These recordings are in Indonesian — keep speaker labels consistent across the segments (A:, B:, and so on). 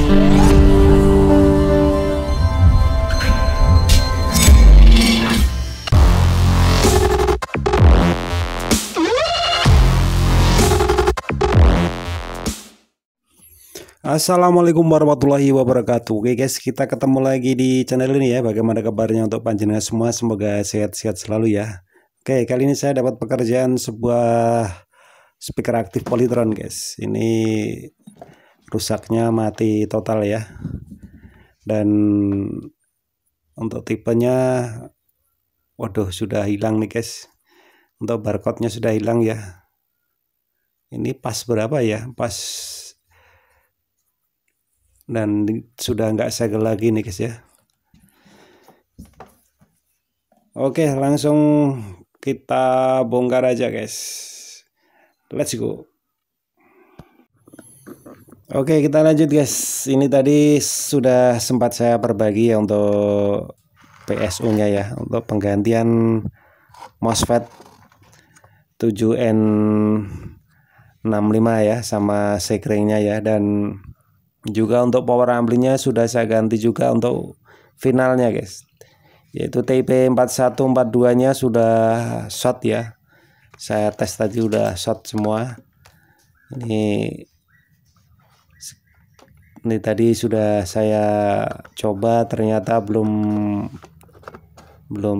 A: Assalamualaikum warahmatullahi wabarakatuh. Oke guys, kita ketemu lagi di channel ini ya. Bagaimana kabarnya untuk panjenengan semua? Semoga sehat-sehat selalu ya. Oke, kali ini saya dapat pekerjaan sebuah speaker aktif Polytron guys. Ini rusaknya mati total ya. Dan untuk tipenya, waduh, sudah hilang nih guys. Untuk barcode-nya sudah hilang ya. Ini pas berapa ya? Pas, dan sudah nggak segel lagi nih guys ya. Oke, langsung kita bongkar aja guys. Let's go. Oke, kita lanjut guys. Ini tadi sudah sempat saya perbagi ya untuk PSU nya ya, untuk penggantian MOSFET 7N65 ya, sama sekringnya ya. Dan juga untuk power amplinya sudah saya ganti juga untuk finalnya guys, yaitu TP4142 nya sudah short ya. Saya tes tadi udah short semua. Ini tadi sudah saya coba, ternyata belum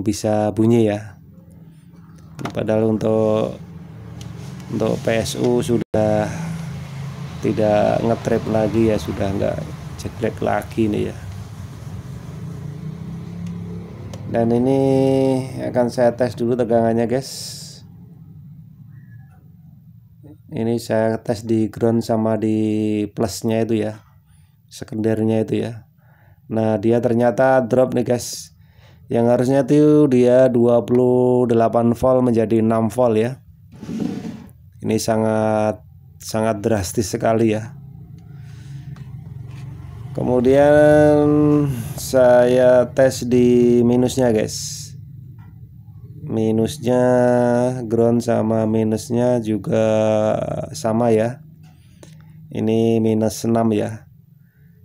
A: bisa bunyi ya. Padahal untuk PSU sudah tidak ngetrip lagi ya, sudah nggak jeglek lagi nih ya. Dan ini akan saya tes dulu tegangannya guys. Ini saya tes di ground sama di plusnya itu ya, sekundernya itu ya. Nah dia ternyata drop nih guys. Yang harusnya tuh dia 28 volt menjadi 6 volt ya. Ini sangat drastis sekali ya. Kemudian saya tes di minusnya guys. Minusnya ground sama minusnya juga sama ya. Ini minus 6 ya.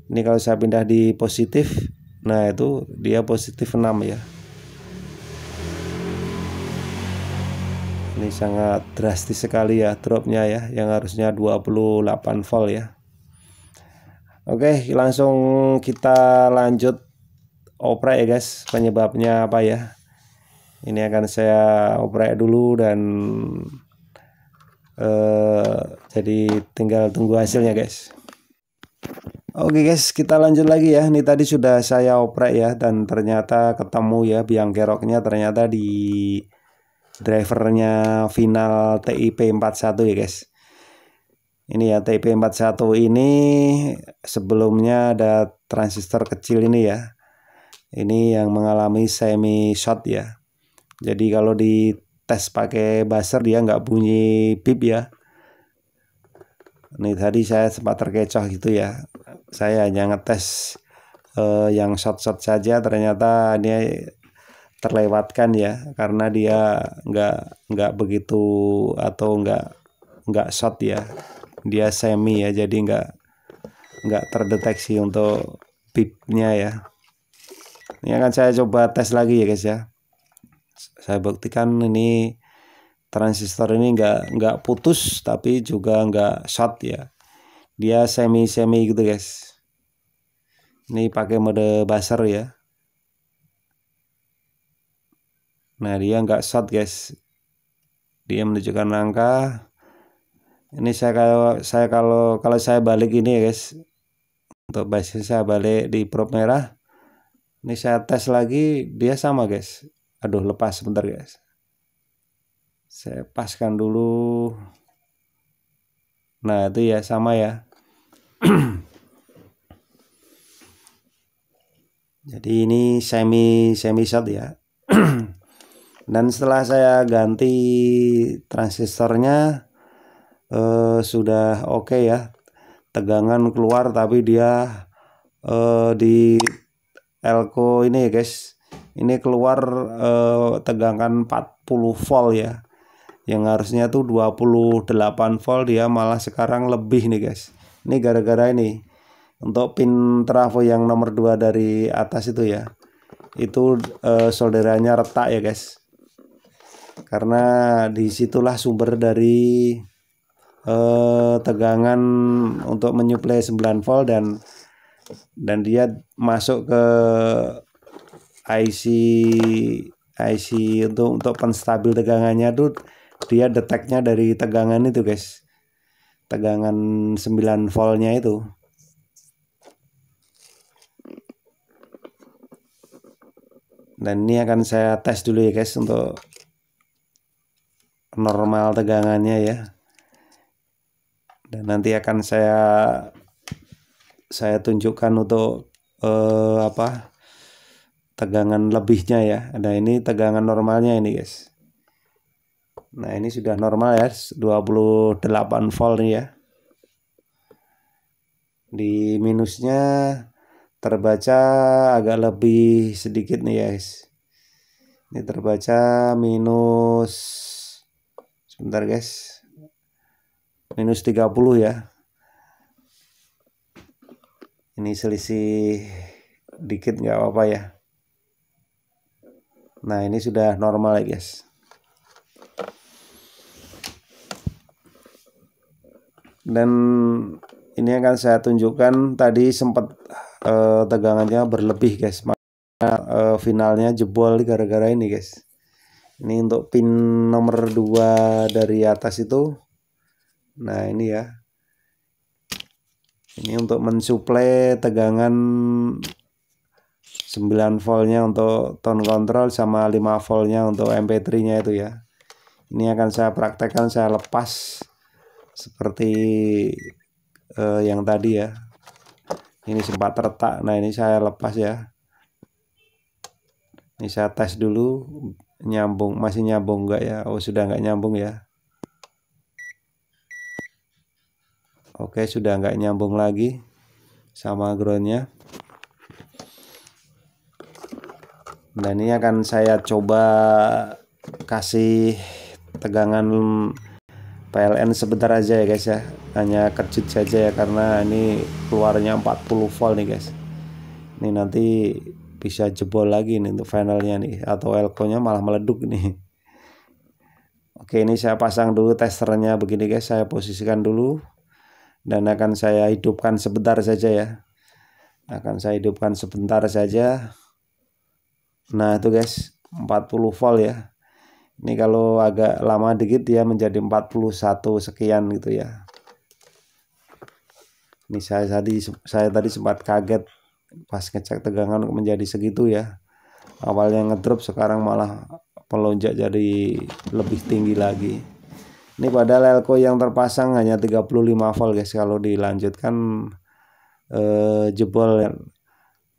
A: Ini kalau saya pindah di positif, nah itu dia positif 6 ya. Ini sangat drastis sekali ya dropnya ya, yang harusnya 28 volt ya. Oke, langsung kita lanjut oprek ya guys. Penyebabnya apa ya? Ini akan saya oprek dulu dan jadi tinggal tunggu hasilnya guys. Oke guys, kita lanjut lagi ya. Ini tadi sudah saya oprek ya, dan ternyata ketemu ya biang keroknya ternyata di drivernya final TIP41 ya guys. Ini ya, TIP41 ini sebelumnya ada transistor kecil ini ya. Ini yang mengalami semi short ya. Jadi kalau di tes pakai buzzer dia nggak bunyi bip ya. Ini tadi saya sempat terkecoh gitu ya. Saya hanya ngetes yang short saja, ternyata ini terlewatkan ya, karena dia nggak begitu, atau nggak short ya, dia semi ya, jadi nggak terdeteksi untuk bipnya ya. Ini akan saya coba tes lagi ya guys ya. Saya buktikan ini transistor ini nggak putus, tapi juga nggak short ya, dia semi gitu guys. Ini pakai mode buzzer ya. Nah dia nggak short guys, dia menunjukkan angka. Ini kalau saya balik ini ya guys, untuk base saya balik di probe merah. Ini saya tes lagi, dia sama guys. Aduh, lepas sebentar guys, saya paskan dulu. Nah itu ya, sama ya. Jadi ini semi short ya. Dan setelah saya ganti transistornya sudah oke ya, tegangan keluar, tapi dia di elko ini ya guys, ini keluar tegangan 40 volt ya, yang harusnya tuh 28 volt, dia malah sekarang lebih nih guys. Ini gara-gara ini Untuk pin trafo yang nomor 2 dari atas itu ya, itu solderannya retak ya guys, karena disitulah sumber dari tegangan untuk menyuplai 9 volt dan dia masuk ke IC untuk penstabil tegangannya tuh, dia deteknya dari tegangan itu guys, tegangan 9 voltnya itu. Dan ini akan saya tes dulu ya guys untuk normal tegangannya ya. Dan nanti akan saya tunjukkan untuk tegangan lebihnya ya. Nah ini tegangan normalnya ini guys. Nah ini sudah normal ya, 28 volt nih ya. Di minusnya terbaca agak lebih sedikit nih guys. Ini terbaca minus, sebentar guys, minus 30 ya. Ini selisih dikit nggak apa-apa ya. Nah ini sudah normal ya guys. Dan ini akan saya tunjukkan, tadi sempat tegangannya berlebih guys, makanya finalnya jebol gara-gara ini guys. Ini untuk pin nomor 2 dari atas itu. Nah ini ya, ini untuk mensuplai tegangan 9 voltnya untuk tone control sama 5 voltnya untuk MP3 nya itu ya. Ini akan saya praktekkan, saya lepas seperti yang tadi ya. Ini sempat retak, nah ini saya lepas ya. Ini saya tes dulu, nyambung, masih nyambung enggak ya? Oh sudah enggak nyambung ya. Oke, sudah enggak nyambung lagi sama groundnya. Dan ini akan saya coba kasih tegangan PLN sebentar aja ya guys ya, hanya kejut saja ya, karena ini keluarnya 40 volt nih guys. Ini nanti bisa jebol lagi nih untuk finalnya nih, atau elko nya malah meleduk nih. Oke, ini saya pasang dulu testernya begini guys, saya posisikan dulu dan akan saya hidupkan sebentar saja ya. Akan saya hidupkan sebentar saja. Nah itu guys, 40 volt ya. Ini kalau agak lama dikit dia menjadi 41 sekian gitu ya. Ini saya tadi sempat kaget pas ngecek tegangan menjadi segitu ya. Awalnya ngedrop, sekarang malah melonjak jadi lebih tinggi lagi. Ini padahal elko yang terpasang hanya 35 volt guys. Kalau dilanjutkan jebol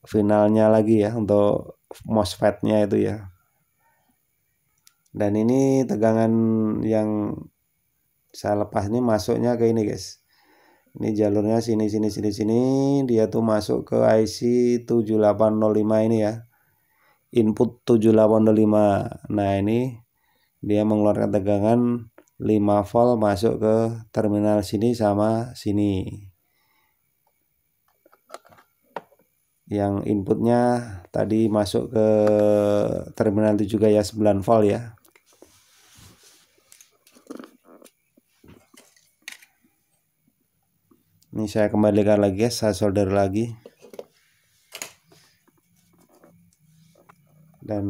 A: finalnya lagi ya untuk MOSFET-nya itu ya. Dan ini tegangan yang saya lepas ini masuknya ke ini guys. Ini jalurnya sini, dia tuh masuk ke IC 7805 ini ya. Input 7805. Nah ini dia mengeluarkan tegangan 5 volt masuk ke terminal sini sama sini. Yang inputnya tadi masuk ke terminal itu juga ya, 9 volt ya. Ini saya kembalikan lagi ya, saya solder lagi. Dan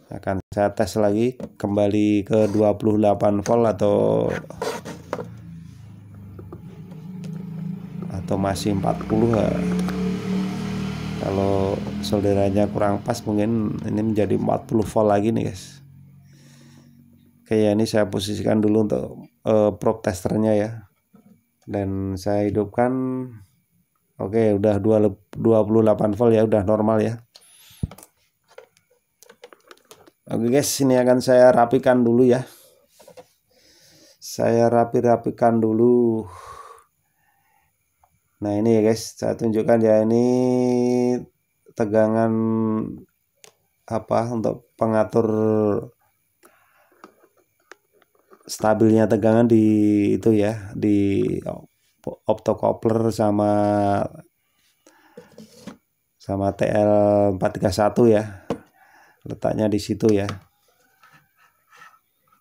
A: akan saya tes lagi kembali ke 28 volt atau masih 40 ya. Kalau solderannya kurang pas mungkin ini menjadi 40 volt lagi nih guys. Oke ya, ini saya posisikan dulu untuk probe testernya ya. Dan saya hidupkan. Oke, udah 28 volt ya, udah normal ya. Oke guys, ini akan saya rapikan dulu ya. Saya rapikan dulu. Nah ini ya guys, saya tunjukkan ya, ini tegangan untuk pengatur stabilnya tegangan di itu ya, di optocoupler sama TL431 ya, letaknya di situ ya.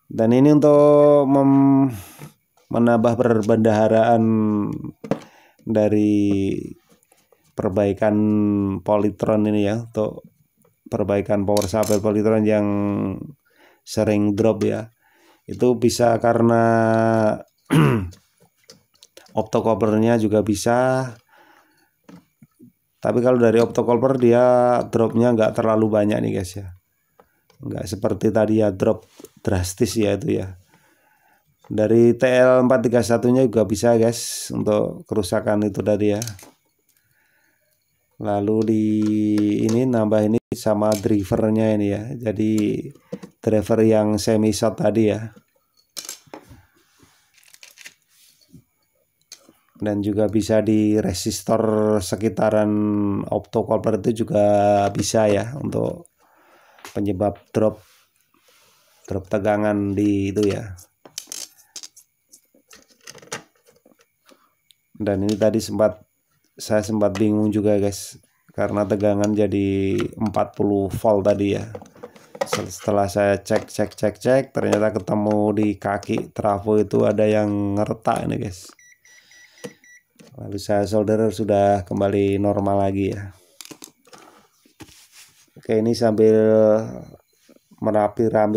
A: Dan ini untuk menambah perbendaharaan dari perbaikan Polytron ini ya, untuk perbaikan power supply Polytron yang sering drop ya. Itu bisa karena optocouplernya juga bisa. Tapi kalau dari optocoupler dia dropnya nggak terlalu banyak nih guys ya, nggak seperti tadi ya drop drastis ya itu ya. Dari TL431 nya juga bisa guys untuk kerusakan itu tadi ya. Lalu di ini nambah ini sama drivernya ini ya, jadi driver yang semi short tadi ya. Dan juga bisa di resistor sekitaran optocoupler itu juga bisa ya, untuk penyebab drop tegangan di itu ya. Dan ini tadi saya sempat bingung juga guys, karena tegangan jadi 40 volt tadi ya. Setelah saya cek ternyata ketemu di kaki trafo itu ada yang retak ini guys. Lalu saya solder, sudah kembali normal lagi ya. Oke, ini sambil merapikan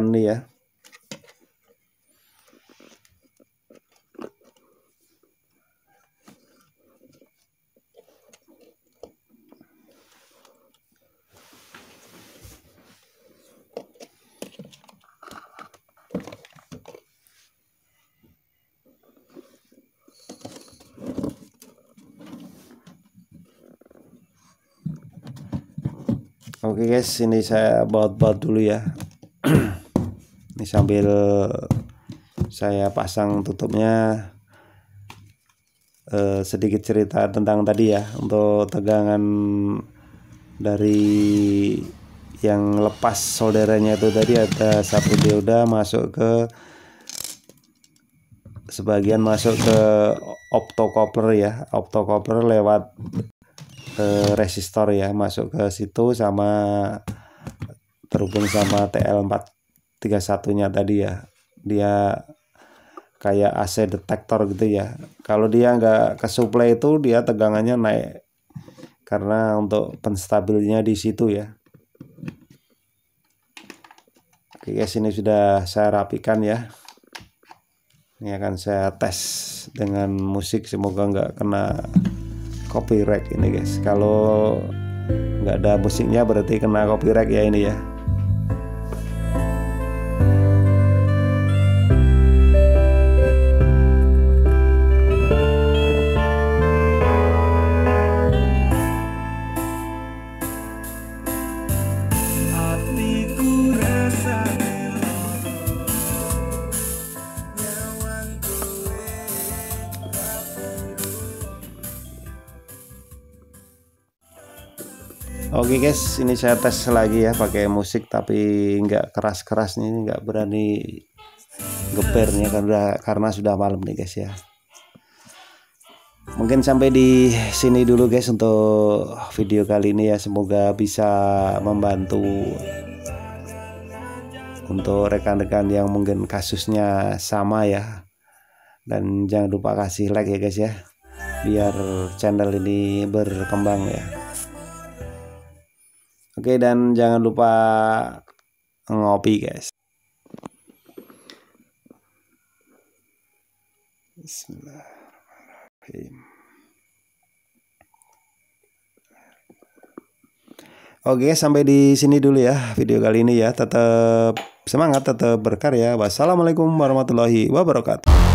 A: nih ya. Oke guys, ini saya baut dulu ya. Ini sambil saya pasang tutupnya. Sedikit cerita tentang tadi ya, untuk tegangan dari yang lepas solderannya itu tadi ada satu dioda masuk ke sebagian masuk ke optocoupler ya, optocoupler lewat resistor ya, masuk ke situ sama terhubung sama TL431 nya tadi ya. Dia kayak AC detektor gitu ya. Kalau dia nggak ke supply itu dia tegangannya naik, karena untuk penstabilnya di situ ya. Oke guys, ini sudah saya rapikan ya. Ini akan saya tes dengan musik, semoga nggak kena copyright ini guys. Kalau nggak ada musiknya berarti kena copyright ya ini ya. Oke guys, ini saya tes lagi ya pakai musik, tapi nggak keras-keras nih, nggak berani gebernya karena sudah malam nih guys ya. Mungkin sampai di sini dulu guys untuk video kali ini ya, semoga bisa membantu untuk rekan-rekan yang mungkin kasusnya sama ya. Dan jangan lupa kasih like ya guys ya, biar channel ini berkembang ya. Oke, dan jangan lupa ngopi guys. Bismillahirrahmanirrahim. Oke, sampai di sini dulu ya video kali ini ya. Tetap semangat, tetap berkarya. Wassalamualaikum warahmatullahi wabarakatuh.